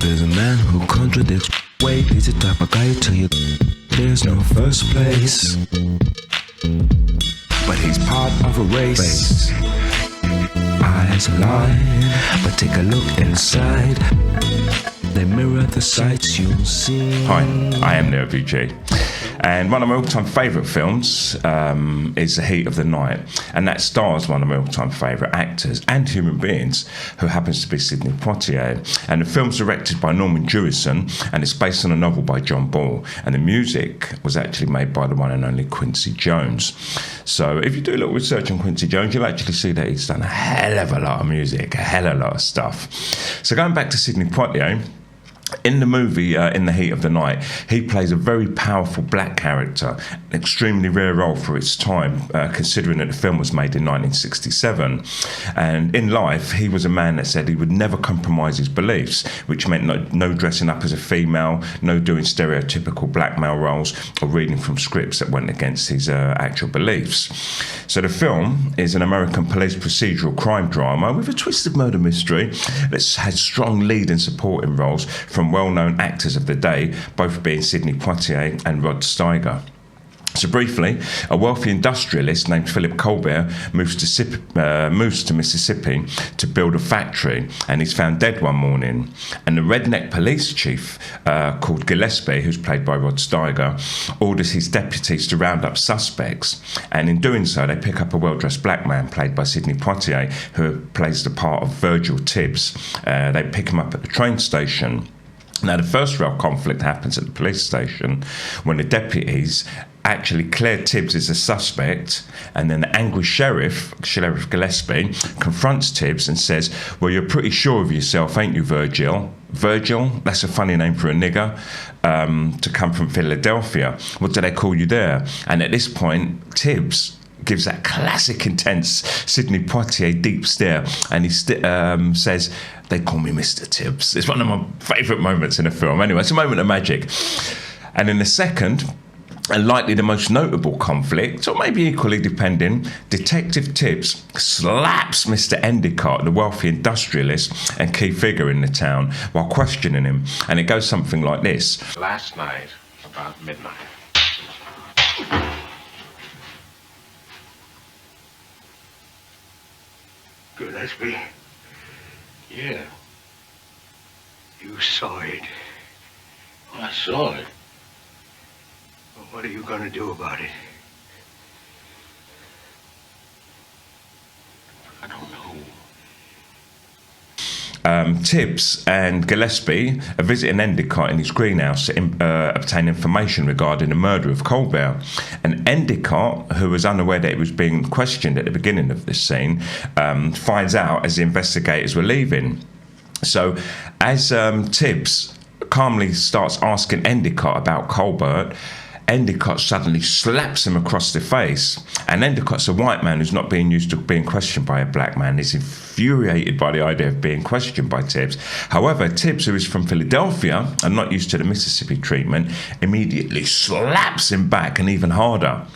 There's a man who contradicts. Wait, he's the type of guy who tell you there's no first place, but he's part of a race. Eyes lie, but take a look inside. They mirror the sights you'll see. Hi, I am Nero VG. And one of my all-time favourite films is The Heat of the Night. And that stars one of my all-time favourite actors and human beings, who happens to be Sidney Poitier. And the film's directed by Norman Jewison, and it's based on a novel by John Ball. And the music was actually made by the one and only Quincy Jones. So if you do a little research on Quincy Jones, you'll actually see that he's done a hell of a lot of music, a hell of a lot of stuff. So going back to Sidney Poitier, in the movie, In the Heat of the Night, he plays a very powerful black character, an extremely rare role for its time, considering that the film was made in 1967. And in life, he was a man that said he would never compromise his beliefs, which meant no dressing up as a female, no doing stereotypical black male roles, or reading from scripts that went against his actual beliefs. So the film is an American police procedural crime drama with a twisted murder mystery that's had strong lead and supporting roles from well-known actors of the day, both being Sidney Poitier and Rod Steiger. So briefly, a wealthy industrialist named Philip Colbert moves to Mississippi to build a factory, and he's found dead one morning. And the redneck police chief, called Gillespie, who's played by Rod Steiger, orders his deputies to round up suspects. And in doing so, they pick up a well-dressed black man played by Sidney Poitier, who plays the part of Virgil Tibbs. They pick him up at the train station. Now, the first real conflict happens at the police station when the deputies actually clear Tibbs as a suspect, and then the angry Sheriff Gillespie, confronts Tibbs and says, "Well, you're pretty sure of yourself, ain't you, Virgil? Virgil? That's a funny name for a nigger, to come from Philadelphia. What do they call you there?" And at this point, Tibbs gives that classic intense Sidney Poitier deep stare, and he says, "They call me Mr Tibbs." It's one of my favourite moments in a film. Anyway, it's a moment of magic. And in the second, and likely the most notable conflict, or maybe equally depending, Detective Tibbs slaps Mr Endicott, the wealthy industrialist and key figure in the town, while questioning him. And it goes something like this. Last night, about midnight. Gillespie? Yeah, You saw it. I saw it. Well, what are you gonna do about it? I don't know. Tibbs and Gillespie are visiting Endicott in his greenhouse to obtain information regarding the murder of Colbert. And Endicott, who was unaware that he was being questioned at the beginning of this scene, finds out as the investigators were leaving. So as Tibbs calmly starts asking Endicott about Colbert, Endicott suddenly slaps him across the face. And Endicott's a white man who's not being used to being questioned by a black man. He's infuriated by the idea of being questioned by Tibbs. However, Tibbs, who is from Philadelphia and not used to the Mississippi treatment, immediately slaps him back, and even harder.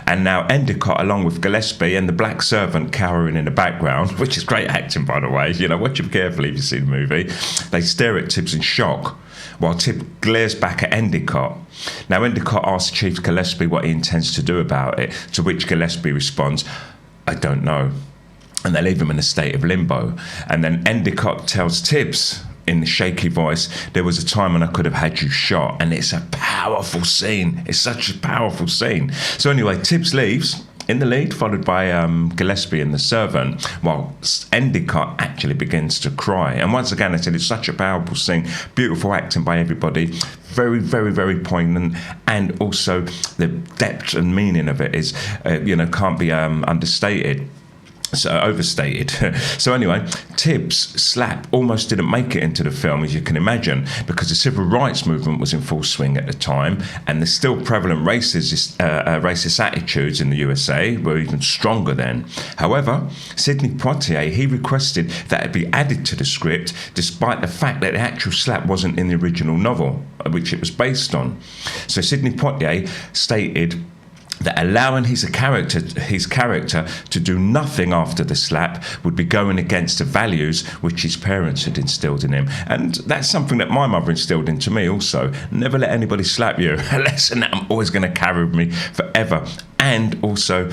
And now Endicott, along with Gillespie and the black servant cowering in the background, which is great acting, by the way, watch him carefully if you see the movie, they stare at Tibbs in shock, while Tibbs glares back at Endicott. Now, Endicott asks Chief Gillespie what he intends to do about it, to which Gillespie responds, "I don't know." And they leave him in a state of limbo. And then Endicott tells Tibbs in the shaky voice, "There was a time when I could have had you shot." And it's a powerful scene. It's such a powerful scene. So anyway, Tibbs leaves in the lead, followed by Gillespie and the servant, while Endicott actually begins to cry. And once again, I said it's such a powerful scene, beautiful acting by everybody, very, very, very poignant, and also the depth and meaning of it is, can't be understated. So overstated. So anyway, Tibbs' slap almost didn't make it into the film, as you can imagine, because the civil rights movement was in full swing at the time, and the still prevalent racist attitudes in the USA were even stronger then. However, Sidney Poitier, he requested that it be added to the script, despite the fact that the actual slap wasn't in the original novel, which it was based on. So Sidney Poitier stated, that allowing his character to do nothing after the slap would be going against the values which his parents had instilled in him. And that's something that my mother instilled into me also. Never let anybody slap you. A lesson that I'm always going to carry with me forever. And also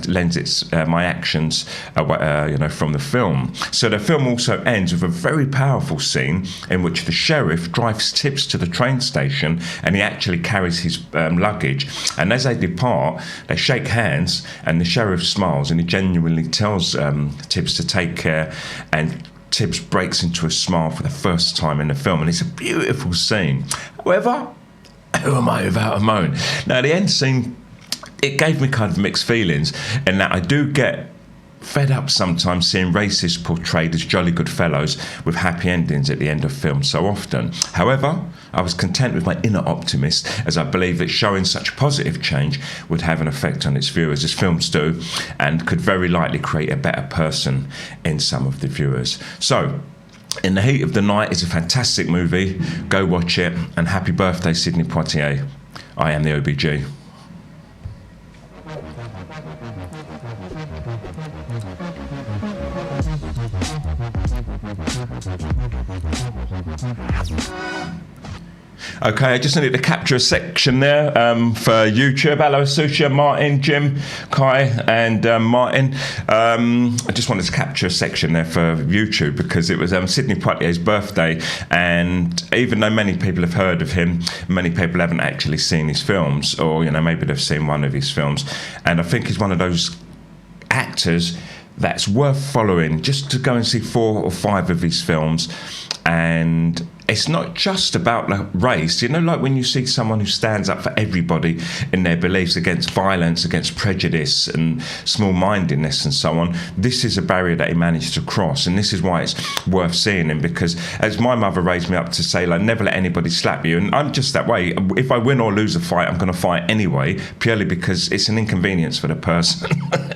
lends its my actions, from the film. So the film also ends with a very powerful scene in which the sheriff drives Tibbs to the train station, and he actually carries his luggage. And as they depart, they shake hands, and the sheriff smiles, and he genuinely tells Tibbs to take care. And Tibbs breaks into a smile for the first time in the film, and it's a beautiful scene. However, who am I without a moan? Now, the end scene, it gave me kind of mixed feelings in that I do get fed up sometimes seeing racists portrayed as jolly good fellows with happy endings at the end of films so often. However, I was content with my inner optimist, as I believe that showing such positive change would have an effect on its viewers, as films do, and could very likely create a better person in some of the viewers. So, In the Heat of the Night is a fantastic movie. Go watch it, and happy birthday, Sidney Poitier. I am the OBG. Okay, I just needed to capture a section there for YouTube. Hello, Susha, Martin, Jim, Kai, and Martin. I just wanted to capture a section there for YouTube because it was Sidney Poitier's birthday, and even though many people have heard of him, many people haven't actually seen his films, or maybe they've seen one of his films. And I think he's one of those actors that's worth following, just to go and see 4 or 5 of his films. And it's not just about race, like when you see someone who stands up for everybody in their beliefs against violence, against prejudice and small-mindedness and so on. This is a barrier that he managed to cross, and this is why it's worth seeing him, because as my mother raised me up to say, never let anybody slap you, and I'm just that way. If I win or lose a fight, I'm going to fight anyway, purely because it's an inconvenience for the person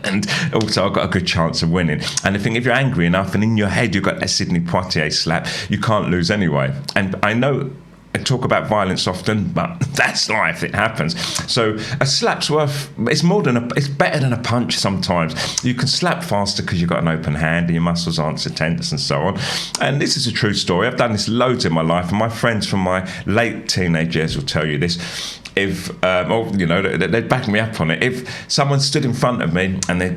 and also I've got a good chance of winning. And I think if you're angry enough and in your head you've got that Sidney Poitier slap, you can't lose anyway. And I know I talk about violence often, but that's life, it happens. So a slap's it's better than a punch sometimes. You can slap faster because you've got an open hand and your muscles aren't so tense and so on. And this is a true story. I've done this loads in my life, and my friends from my late teenage years will tell you this. If, they'd back me up on it. If someone stood in front of me and they're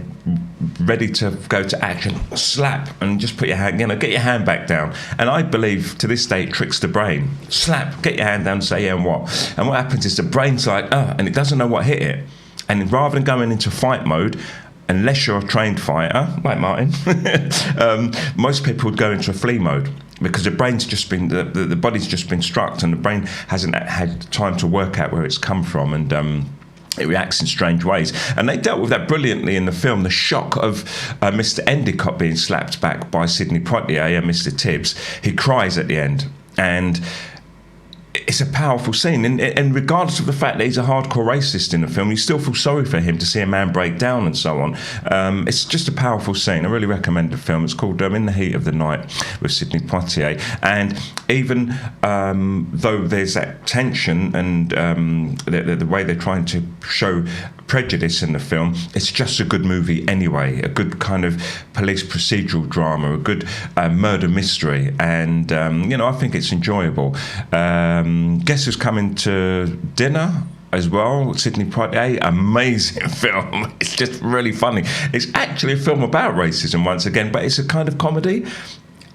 ready to go to action, slap and just put your hand, get your hand back down. And I believe to this day it tricks the brain. Slap, get your hand down, say yeah and what. And what happens is the brain's like, and it doesn't know what hit it. And rather than going into fight mode, unless you're a trained fighter, like Martin, most people would go into a flee mode, because the brain's just been, the body's just been struck, and the brain hasn't had time to work out where it's come from, and it reacts in strange ways. And they dealt with that brilliantly in the film. The shock of Mr Endicott being slapped back by Sidney Poitier and Mr Tibbs. He cries at the end, and it's a powerful scene, and regardless of the fact that he's a hardcore racist in the film, you still feel sorry for him to see a man break down and so on. It's just a powerful scene. I really recommend the film. It's called In the Heat of the Night with Sidney Poitier. And even though there's that tension and the way they're trying to show prejudice in the film, it's just a good movie anyway, a good kind of police procedural drama, a good murder mystery, and I think it's enjoyable. Guess who's coming to dinner as well? Sidney Poitier. Amazing film. It's just really funny. It's actually a film about racism once again, but it's a kind of comedy.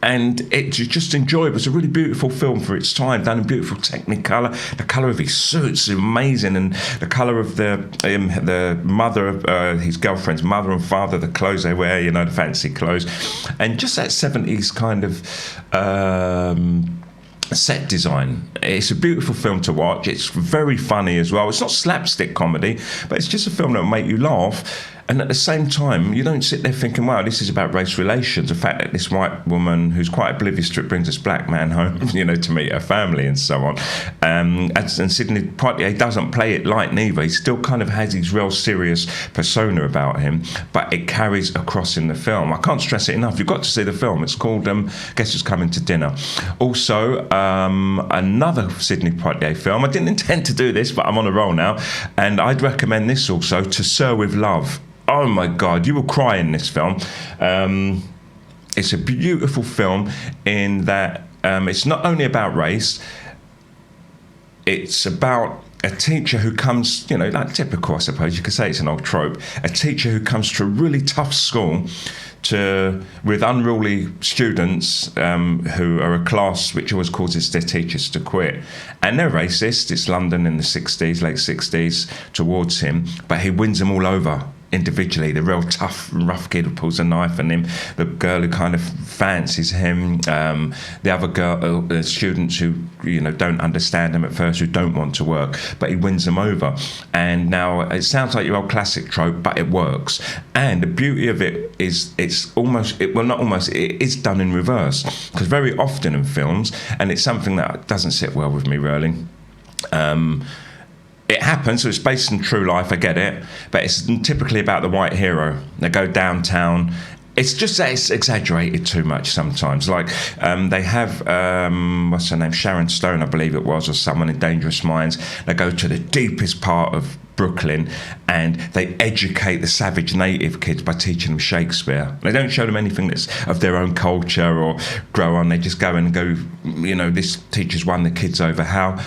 And it's just enjoyable. It's a really beautiful film for its time, done in beautiful Technicolor. The colour of his suits is amazing, and the colour of the mother of his girlfriend's mother and father, the clothes they wear, the fancy clothes, and just that 70s kind of set design. It's a beautiful film to watch. It's very funny as well. It's not slapstick comedy, but it's just a film that will make you laugh. And at the same time, you don't sit there thinking, wow, this is about race relations. The fact that this white woman who's quite oblivious to it brings this black man home, to meet her family and so on. And Sidney Poitier doesn't play it light neither. He still kind of has his real serious persona about him, but it carries across in the film. I can't stress it enough. You've got to see the film. It's called Guess Who's Coming to Dinner. Also, another Sidney Poitier film. I didn't intend to do this, but I'm on a roll now. And I'd recommend this also, To Sir With Love. Oh my God, you will cry in this film. It's a beautiful film in that it's not only about race, it's about a teacher who comes, like typical, I suppose you could say it's an old trope, a teacher who comes to a really tough school with unruly students who are a class which always causes their teachers to quit. And they're racist. It's London in the 60s, late 60s, towards him, but he wins them all over individually. The real tough, rough kid who pulls a knife on him, the girl who kind of fancies him, the other girl, the students who don't understand him at first, who don't want to work, but he wins them over. And now it sounds like your old classic trope, but it works. And the beauty of it is it is done in reverse, because very often in films, and it's something that doesn't sit well with me really, it happens, so it's based on true life, I get it, but it's typically about the white hero. They go downtown. It's just that it's exaggerated too much sometimes. Like, they have, what's her name, Sharon Stone, I believe it was, or someone in Dangerous Minds. They go to the deepest part of Brooklyn and they educate the savage native kids by teaching them Shakespeare. They don't show them anything that's of their own culture or grow on. They just go and go, this teacher's won the kids over how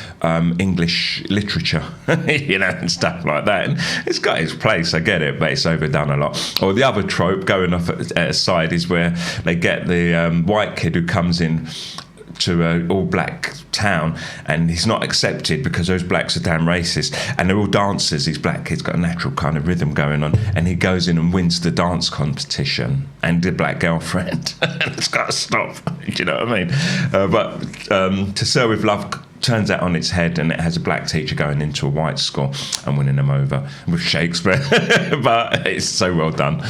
English literature, and stuff like that. And it's got its place, I get it, but it's overdone a lot. Or the other trope, going off at a side, is where they get the white kid who comes in to an all-black town and he's not accepted because those blacks are damn racist, and they're all dancers. These black kids got a natural kind of rhythm going on, and he goes in and wins the dance competition, and the black girlfriend it's got to stop. Do you know what I mean? But To Sir With Love turns that on its head, and it has a black teacher going into a white school and winning them over with Shakespeare. But it's so well done.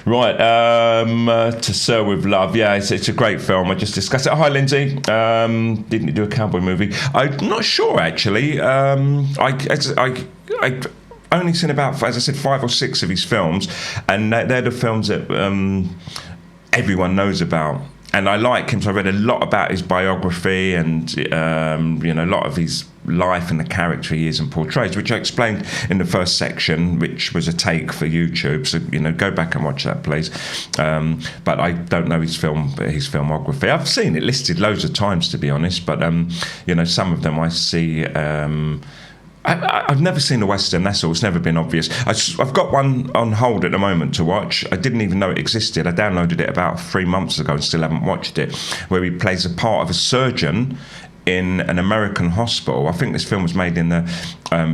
Right, To Sir With Love. Yeah, it's a great film. I just discussed it. Hi, Lindsay. Didn't you do a cowboy movie? I'm not sure, actually. I only seen about, as I said, 5 or 6 of his films, and they're the films that everyone knows about. And I like him, so I read a lot about his biography and, a lot of his life and the character he is and portrays, which I explained in the first section, which was a take for YouTube. So, go back and watch that, please. But I don't know his filmography. I've seen it listed loads of times, to be honest. But, some of them I see... I've never seen a Western, that's all. It's never been obvious. I've got one on hold at the moment to watch. I didn't even know it existed. I downloaded it about 3 months ago and still haven't watched it, where he plays a part of a surgeon in an American hospital. I think this film was made in the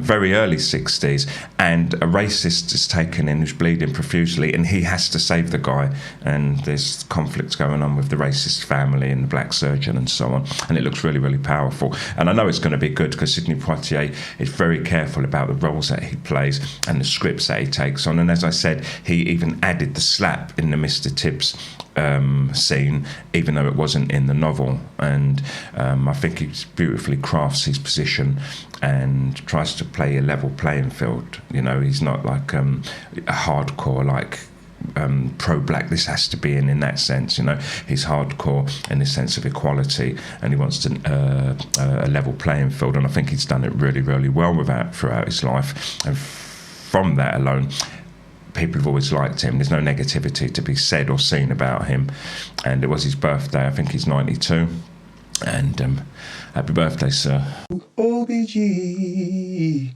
very early 60s, and a racist is taken in who's bleeding profusely, and he has to save the guy, and there's conflicts going on with the racist family and the black surgeon and so on, and it looks really, really powerful. And I know it's going to be good because Sidney Poitier is very careful about the roles that he plays and the scripts that he takes on. And as I said, he even added the slap in the Mr Tibbs scene, even though it wasn't in the novel. And I think he beautifully crafts his position and tries to play a level playing field. He's not like a hardcore, like pro-black, this has to be in that sense. He's hardcore in the sense of equality, and he wants a level playing field, and I think he's done it really, really well throughout his life. And from that alone, people have always liked him. There's no negativity to be said or seen about him. And it was his birthday. I think he's 92. And happy birthday, sir. OBG.